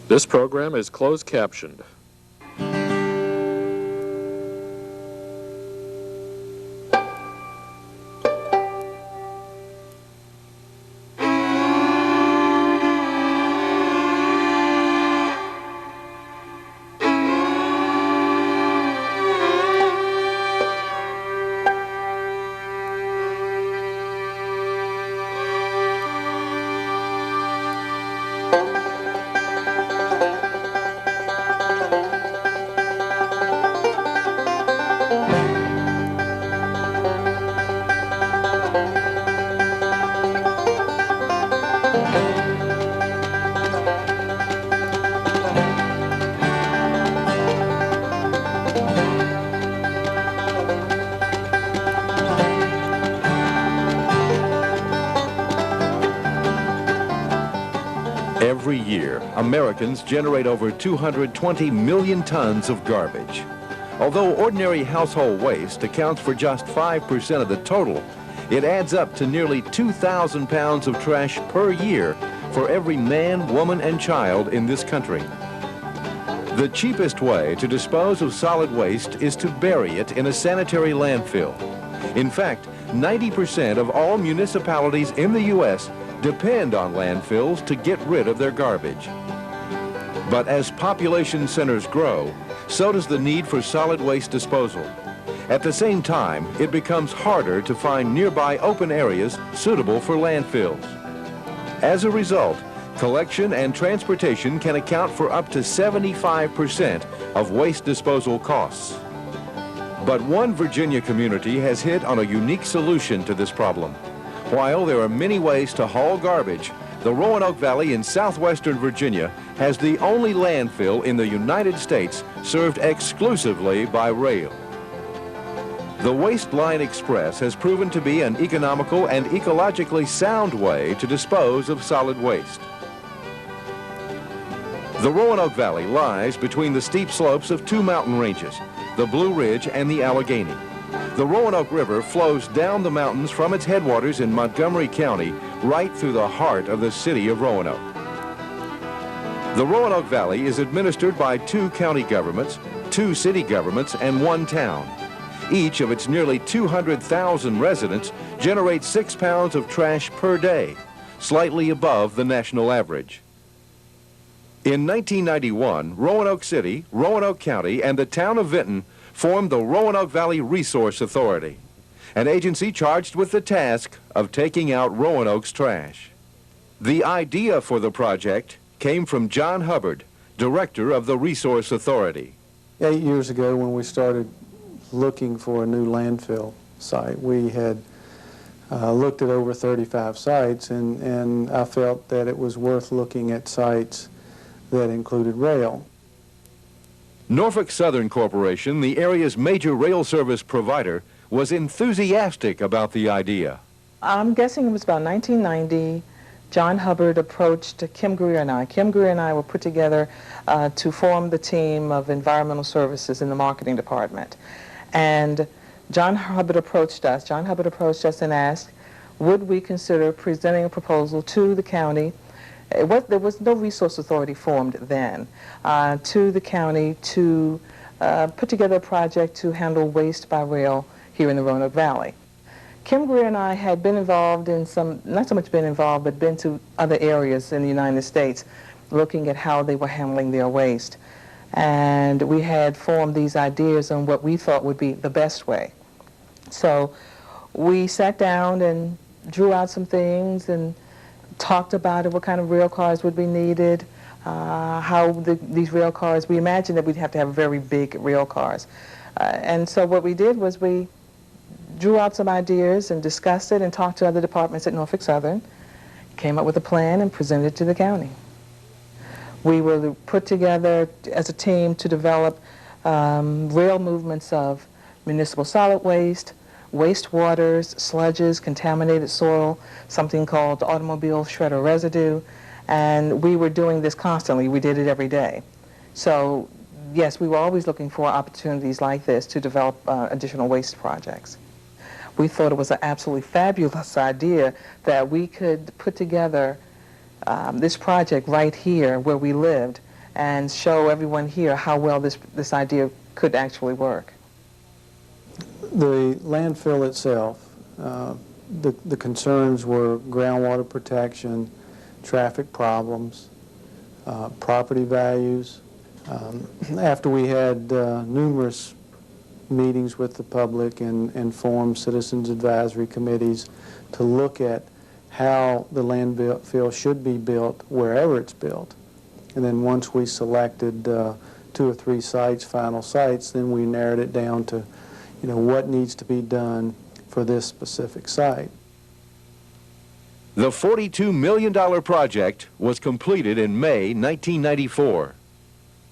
This program is closed captioned. Every year, Americans generate over 220 million tons of garbage. Although ordinary household waste accounts for just 5% of the total, it adds up to nearly 2,000 pounds of trash per year for every man, woman, and child in this country. The cheapest way to dispose of solid waste is to bury it in a sanitary landfill. In fact, 90% of all municipalities in the U.S. depend on landfills to get rid of their garbage. But as population centers grow, so does the need for solid waste disposal. At the same time, it becomes harder to find nearby open areas suitable for landfills. As a result, collection and transportation can account for up to 75% of waste disposal costs. But one Virginia community has hit on a unique solution to this problem. While there are many ways to haul garbage, the Roanoke Valley in southwestern Virginia has the only landfill in the United States served exclusively by rail. The Waste Line Express has proven to be an economical and ecologically sound way to dispose of solid waste. The Roanoke Valley lies between the steep slopes of two mountain ranges, the Blue Ridge and the Allegheny. The Roanoke River flows down the mountains from its headwaters in Montgomery County right through the heart of the city of Roanoke. The Roanoke Valley is administered by 2 county governments, 2 city governments, and 1 town. Each of its nearly 200,000 residents generates 6 pounds of trash per day, slightly above the national average. In 1991, Roanoke City, Roanoke County, and the town of Vinton formed the Roanoke Valley Resource Authority, an agency charged with the task of taking out Roanoke's trash. The idea for the project came from John Hubbard, director of the Resource Authority. 8 years ago, when we started looking for a new landfill site, we had looked at over 35 sites, and I felt that it was worth looking at sites that included rail. Norfolk Southern Corporation, the area's major rail service provider, was enthusiastic about the idea. I'm guessing it was about 1990. John Hubbard approached Kim Greer and I. Kim Greer and I were put together to form the team of environmental services in the marketing department. And John Hubbard approached us. John Hubbard approached us and asked, would we consider presenting a proposal to the county? There was no resource authority formed then, to the county to put together a project to handle waste by rail here in the Roanoke Valley. Kim Greer and I had been involved in some, not so much been involved, but been to other areas in the United States looking at how they were handling their waste. And we had formed these ideas on what we thought would be the best way. So we sat down and drew out some things and talked about it, what kind of rail cars would be needed, these rail cars, we imagined that we'd have to have very big rail cars. And so what we did was we drew out some ideas and discussed it and talked to other departments at Norfolk Southern, came up with a plan and presented it to the county. We were put together as a team to develop rail movements of municipal solid waste, wastewaters, sludges, contaminated soil, something called automobile shredder residue, and we were doing this constantly. We did it every day. So yes, we were always looking for opportunities like this to develop additional waste projects. We thought it was an absolutely fabulous idea that we could put together this project right here where we lived and show everyone here how well this idea could actually work. The landfill itself, the concerns were groundwater protection, traffic problems, property values. After we had numerous meetings with the public and formed citizens advisory committees to look at how the landfill should be built wherever it's built. And then once we selected 2 or 3 sites, final sites, then we narrowed it down to, what needs to be done for this specific site. The $42 million project was completed in May 1994.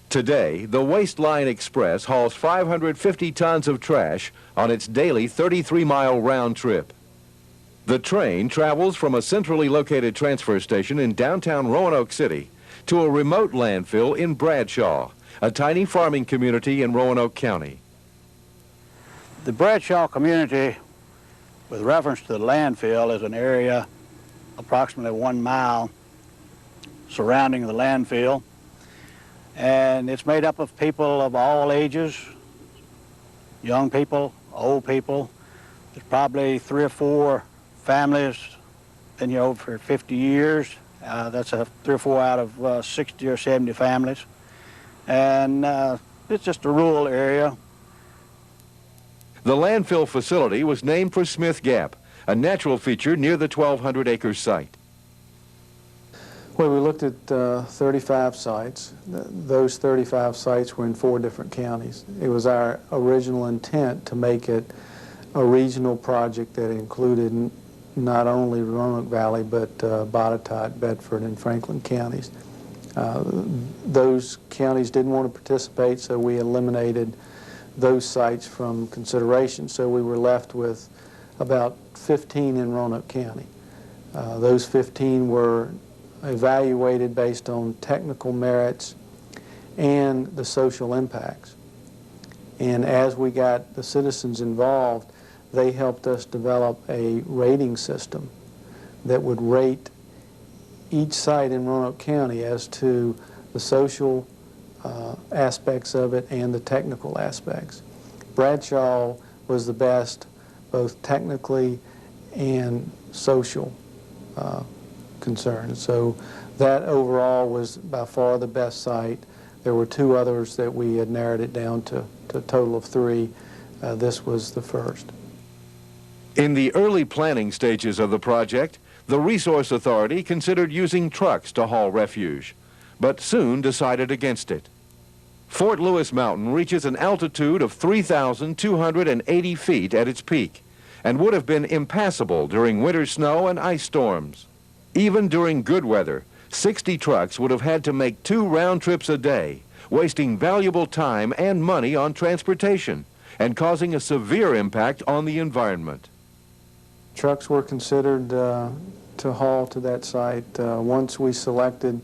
Today, the Waste Line Express hauls 550 tons of trash on its daily 33-mile round trip. The train travels from a centrally located transfer station in downtown Roanoke City to a remote landfill in Bradshaw, a tiny farming community in Roanoke County. The Bradshaw community, with reference to the landfill, is an area approximately 1 mile surrounding the landfill. And it's made up of people of all ages, young people, old people. There's probably 3 or 4 families been here over for 50 years. That's 3 or 4 out of 60 or 70 families. And it's just a rural area. The landfill facility was named for Smith Gap, a natural feature near the 1,200-acre site. Well, we looked at 35 sites. Those 35 sites were in 4 different counties. It was our original intent to make it a regional project that included not only Roanoke Valley, but Botetourt, Bedford, and Franklin counties. Those counties didn't want to participate, so we eliminated those sites from consideration. So we were left with about 15 in Roanoke County. Those 15 were evaluated based on technical merits and the social impacts. And as we got the citizens involved, they helped us develop a rating system that would rate each site in Roanoke County as to the social aspects of it and the technical aspects. Bradshaw was the best, both technically and social concern. So that overall was by far the best site. There were 2 others that we had narrowed it down to a total of 3. This was the first. In the early planning stages of the project, the Resource Authority considered using trucks to haul refuse, but soon decided against it. Fort Lewis Mountain reaches an altitude of 3,280 feet at its peak and would have been impassable during winter snow and ice storms. Even during good weather, 60 trucks would have had to make 2 round trips a day, wasting valuable time and money on transportation and causing a severe impact on the environment. Trucks were considered to haul to that site. Once we selected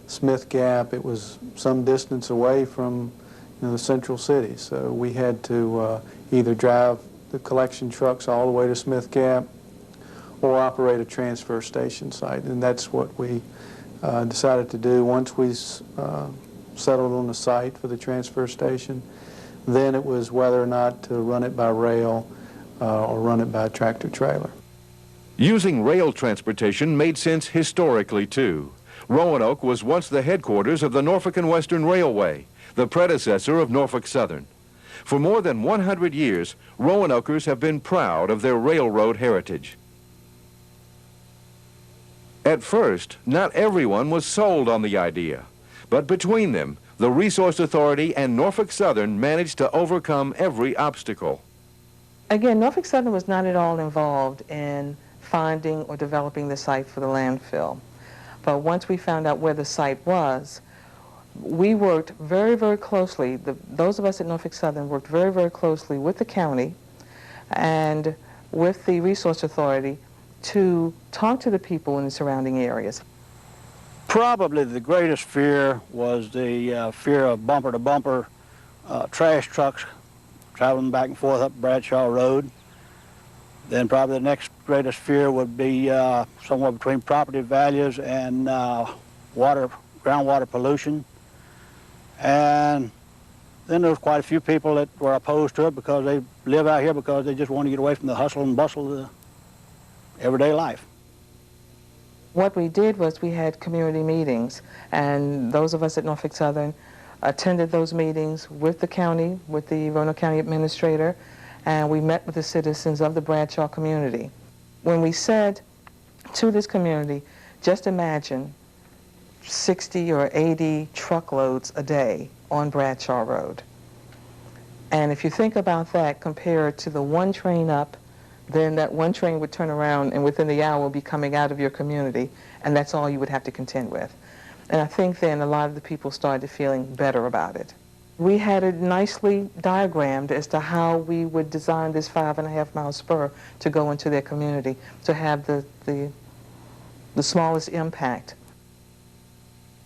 Smith Gap, it was some distance away from the central city, so we had to either drive the collection trucks all the way to Smith Gap or operate a transfer station site, and that's what we decided to do. Once we settled on the site for the transfer station, then it was whether or not to run it by rail or run it by tractor trailer. Using rail transportation made sense historically, too. Roanoke was once the headquarters of the Norfolk and Western Railway, the predecessor of Norfolk Southern. For more than 100 years, Roanokers have been proud of their railroad heritage. At first, not everyone was sold on the idea, but between them, the Resource Authority and Norfolk Southern managed to overcome every obstacle. Again, Norfolk Southern was not at all involved in finding or developing the site for the landfill. But once we found out where the site was, we worked very, very closely. Those of us at Norfolk Southern worked very, very closely with the county and with the Resource Authority to talk to the people in the surrounding areas. Probably the greatest fear was the fear of bumper-to-bumper trash trucks traveling back and forth up Bradshaw Road. Then probably the next greatest fear would be somewhere between property values and groundwater pollution. And then there was quite a few people that were opposed to it because they live out here because they just want to get away from the hustle and bustle of the everyday life. What we did was we had community meetings, and those of us at Norfolk Southern attended those meetings with the county, with the Roanoke County Administrator, and we met with the citizens of the Bradshaw community. When we said to this community, just imagine 60 or 80 truckloads a day on Bradshaw Road. And if you think about that compared to the one train up, then that one train would turn around and within the hour be coming out of your community, and that's all you would have to contend with. And I think then a lot of the people started feeling better about it. We had it nicely diagrammed as to how we would design this 5.5-mile spur to go into their community to have the smallest impact.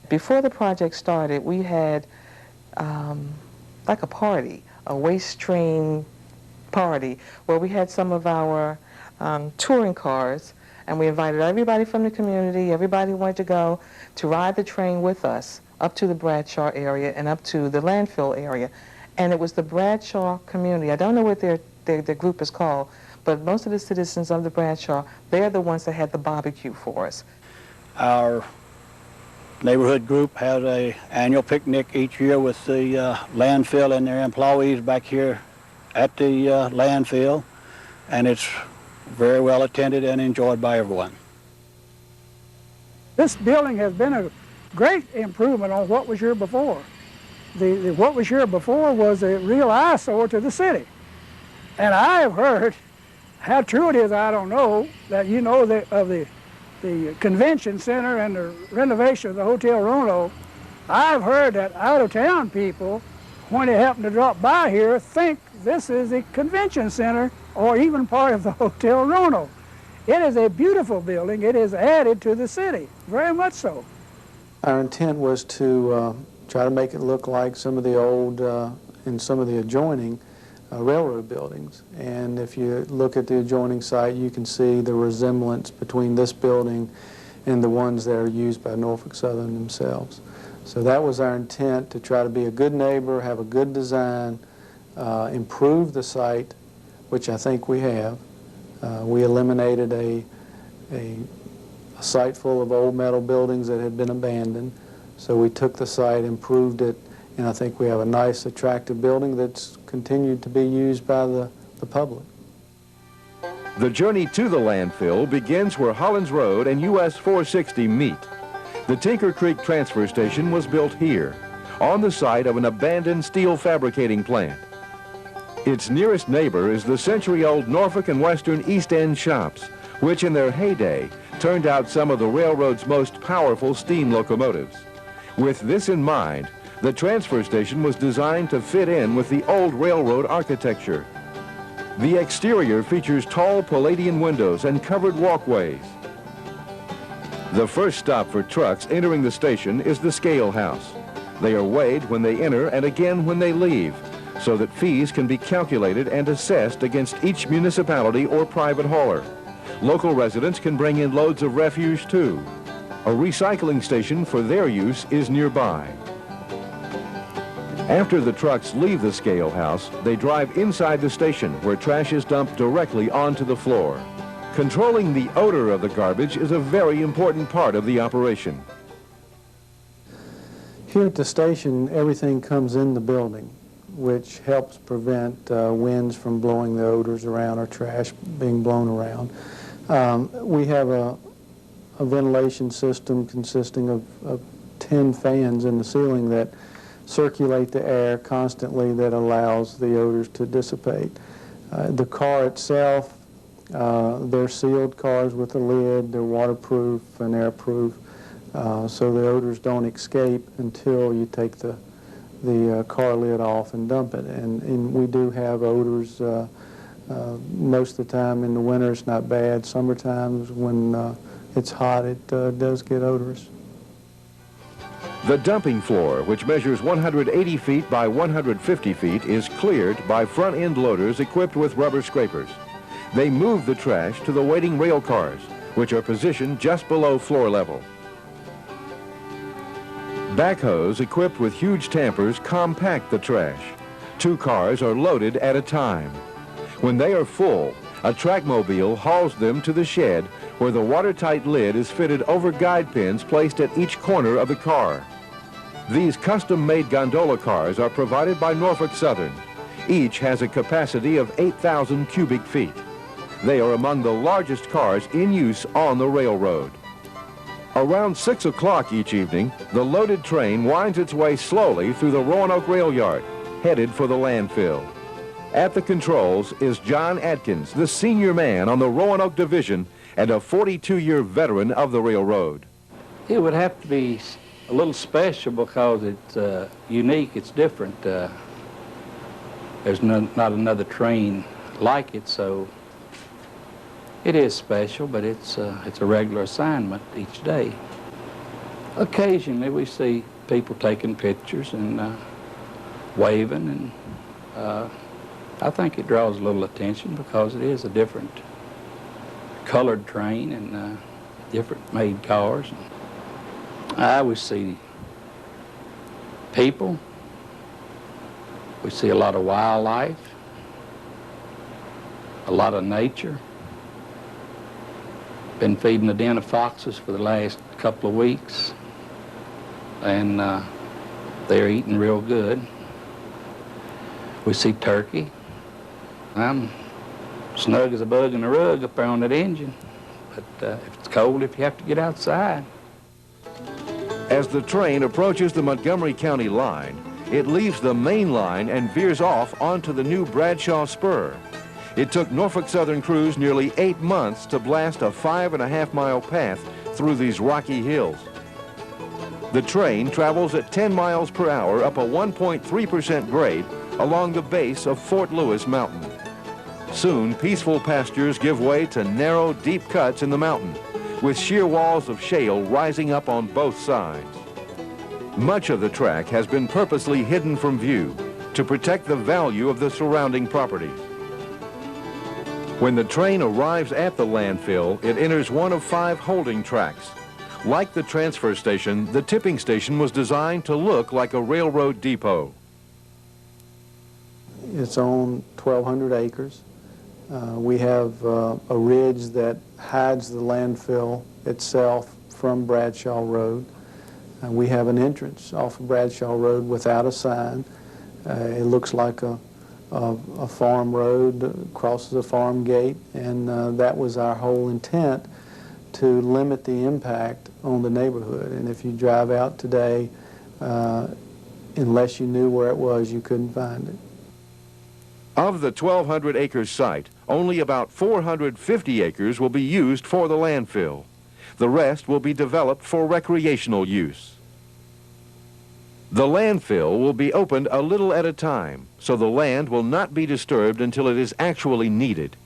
Before the project started, we had like a party, a waste train party, where we had some of our touring cars, and we invited everybody from the community, everybody who wanted to go, to ride the train with us up to the Bradshaw area and up to the landfill area. And it was the Bradshaw community. I don't know what their group is called, but most of the citizens of the Bradshaw, they're the ones that had the barbecue for us. Our neighborhood group has an annual picnic each year with the landfill and their employees back here at the landfill, and it's very well attended and enjoyed by everyone. This building has been a great improvement on what was here before. What was here before was a real eyesore to the city. And I have heard, how true it is I don't know, that you know of the convention center and the renovation of the Hotel Roanoke. I've heard that out-of-town people, when they happen to drop by here, think this is the convention center or even part of the Hotel Roanoke. It is a beautiful building. It is added to the city, very much so. Our intent was to try to make it look like some of the old and some of the adjoining railroad buildings. And if you look at the adjoining site, you can see the resemblance between this building and the ones that are used by Norfolk Southern themselves. So that was our intent, to try to be a good neighbor, have a good design, improve the site, which I think we have. We eliminated a site full of old metal buildings that had been abandoned. So we took the site, improved it, and I think we have a nice, attractive building that's continued to be used by the public. The journey to the landfill begins where Hollins Road and US 460 meet. The Tinker Creek Transfer Station was built here, on the site of an abandoned steel fabricating plant. Its nearest neighbor is the century-old Norfolk and Western East End shops, which in their heyday turned out some of the railroad's most powerful steam locomotives. With this in mind, the transfer station was designed to fit in with the old railroad architecture. The exterior features tall Palladian windows and covered walkways. The first stop for trucks entering the station is the scale house. They are weighed when they enter and again when they leave, so that fees can be calculated and assessed against each municipality or private hauler. Local residents can bring in loads of refuse too. A recycling station for their use is nearby. After the trucks leave the scale house, they drive inside the station where trash is dumped directly onto the floor. Controlling the odor of the garbage is a very important part of the operation. Here at the station, everything comes in the building, which helps prevent winds from blowing the odors around or trash being blown around. We have a ventilation system consisting of 10 fans in the ceiling that circulate the air constantly, that allows the odors to dissipate. The car itself, they're sealed cars with a lid, they're waterproof and airproof, so the odors don't escape until you take the car lid off and dump it. And we do have odors most of the time. In the winter it's not bad. Summertime, when it's hot, it does get odorous. The dumping floor, which measures 180 feet by 150 feet, is cleared by front-end loaders equipped with rubber scrapers. They move the trash to the waiting rail cars, which are positioned just below floor level. Backhoes equipped with huge tampers compact the trash. 2 cars are loaded at a time. When they are full, a trackmobile hauls them to the shed where the watertight lid is fitted over guide pins placed at each corner of the car. These custom-made gondola cars are provided by Norfolk Southern. Each has a capacity of 8,000 cubic feet. They are among the largest cars in use on the railroad. Around 6 o'clock each evening, the loaded train winds its way slowly through the Roanoke rail yard, headed for the landfill. At the controls is John Atkins, the senior man on the Roanoke Division and a 42-year veteran of the railroad. It would have to be a little special because it's unique, it's different. There's not another train like it, so it is special, but it's a regular assignment each day. Occasionally we see people taking pictures and waving, and I think it draws a little attention because it is a different colored train and different made cars. I always see people. We see a lot of wildlife, a lot of nature. Been feeding a den of foxes for the last couple of weeks, and they're eating real good. We see turkey. I'm snug as a bug in a rug up there on that engine, but if it's cold, if you have to get outside. As the train approaches the Montgomery County line, it leaves the main line and veers off onto the new Bradshaw Spur. It took Norfolk Southern crews nearly 8 months to blast a 5.5-mile path through these rocky hills. The train travels at 10 miles per hour up a 1.3% grade along the base of Fort Lewis Mountain. Soon, peaceful pastures give way to narrow, deep cuts in the mountain, with sheer walls of shale rising up on both sides. Much of the track has been purposely hidden from view to protect the value of the surrounding property. When the train arrives at the landfill, it enters one of 5 holding tracks. Like the transfer station, the tipping station was designed to look like a railroad depot. It's on 1,200 acres. We have a ridge that hides the landfill itself from Bradshaw Road. We have an entrance off of Bradshaw Road without a sign. It looks like a farm road, crosses a farm gate, and that was our whole intent, to limit the impact on the neighborhood. And if you drive out today, unless you knew where it was, you couldn't find it. Of the 1,200-acre site, only about 450 acres will be used for the landfill. The rest will be developed for recreational use. The landfill will be opened a little at a time, so the land will not be disturbed until it is actually needed.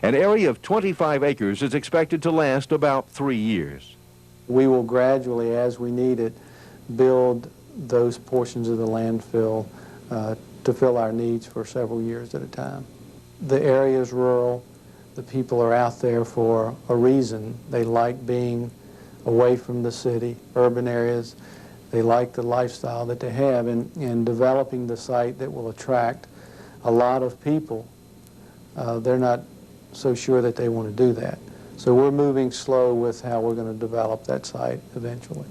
An area of 25 acres is expected to last about 3 years. We will gradually, as we need it, build those portions of the landfill to fill our needs for several years at a time. The area is rural. The people are out there for a reason. They like being away from the city, urban areas. They like the lifestyle that they have, and developing the site that will attract a lot of people, they're not so sure that they want to do that. So we're moving slow with how we're going to develop that site eventually.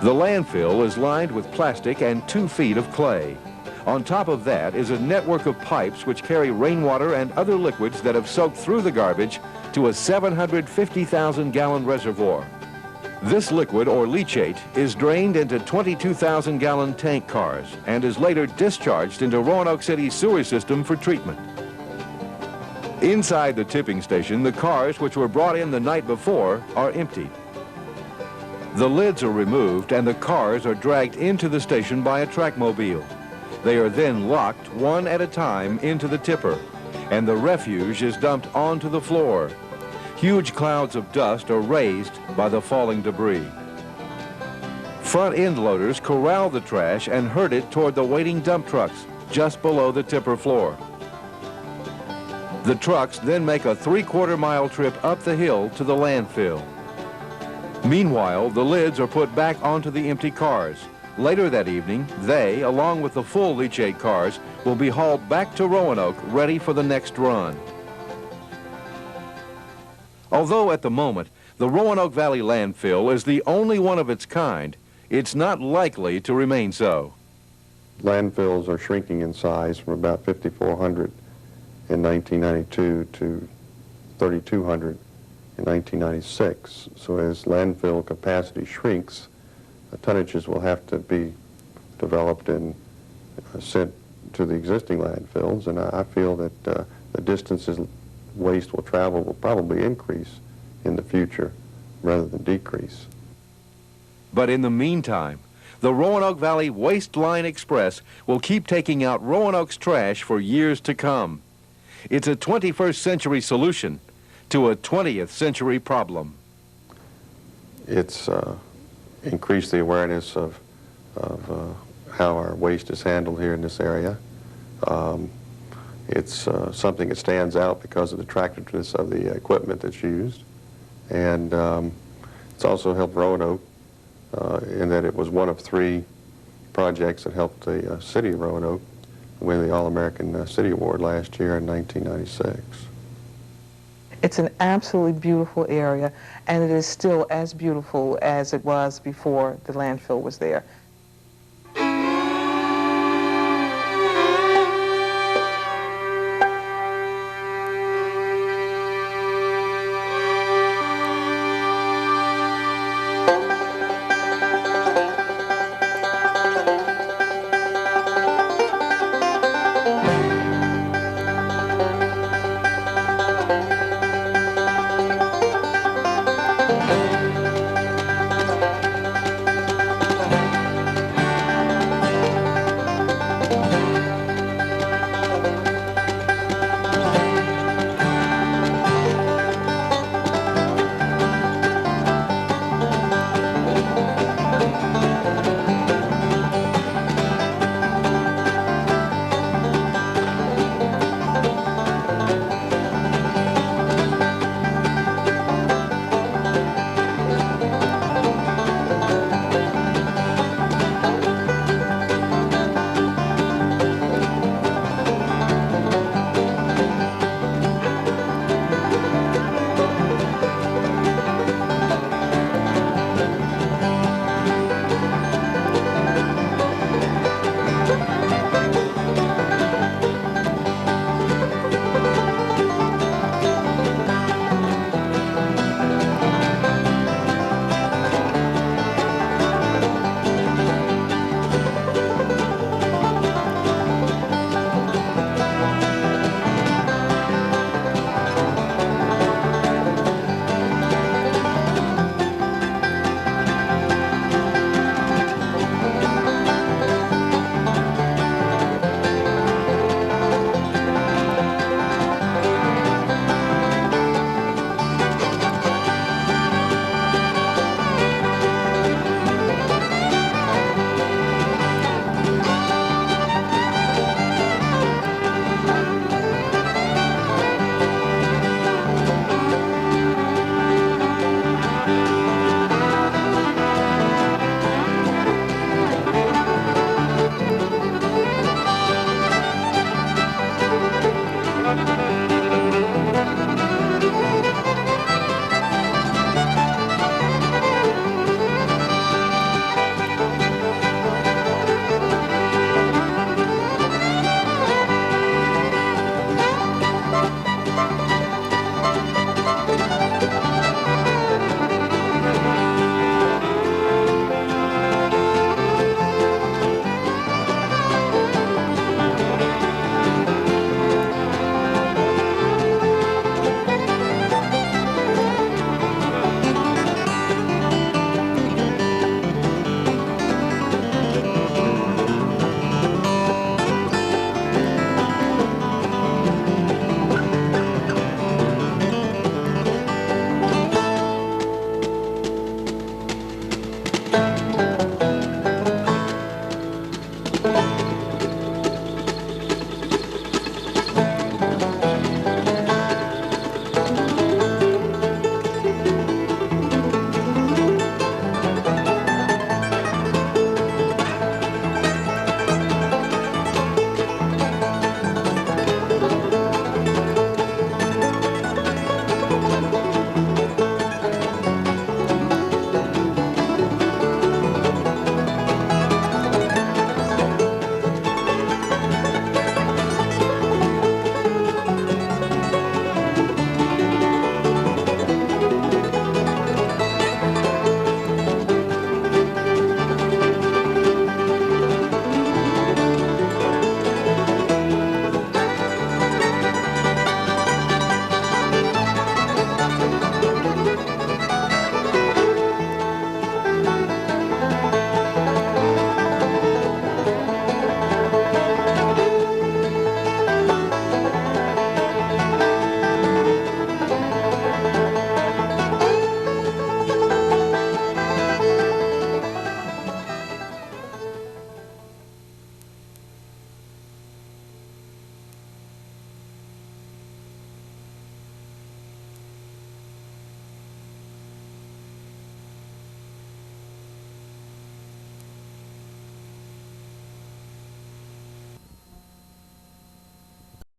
The landfill is lined with plastic and 2 feet of clay. On top of that is a network of pipes which carry rainwater and other liquids that have soaked through the garbage to a 750,000-gallon reservoir. This liquid, or leachate, is drained into 22,000-gallon tank cars and is later discharged into Roanoke City's sewer system for treatment. Inside the tipping station, the cars which were brought in the night before are emptied. The lids are removed and the cars are dragged into the station by a trackmobile. They are then locked one at a time into the tipper, and the refuse is dumped onto the floor. Huge clouds of dust are raised by the falling debris. Front end loaders corral the trash and herd it toward the waiting dump trucks just below the tipper floor. The trucks then make a 3/4 mile trip up the hill to the landfill. Meanwhile, the lids are put back onto the empty cars. Later that evening, they, along with the full leachate cars, will be hauled back to Roanoke, ready for the next run. Although at the moment, the Roanoke Valley landfill is the only one of its kind, it's not likely to remain so. Landfills are shrinking in size from about 5,400 in 1992 to 3,200 in 1996. So as landfill capacity shrinks, tonnages will have to be developed and sent to the existing landfills, and I feel that the distances waste will travel will probably increase in the future rather than decrease. But in the meantime, the Roanoke Valley Waste Line Express will keep taking out Roanoke's trash for years to come. It's a 21st century solution to a 20th century problem. It's increased the awareness of how our waste is handled here in this area. It's something that stands out because of the attractiveness of the equipment that's used. And it's also helped Roanoke in that it was one of 3 projects that helped the city of Roanoke win the All-American City Award last year in 1996. It's an absolutely beautiful area, and it is still as beautiful as it was before the landfill was there.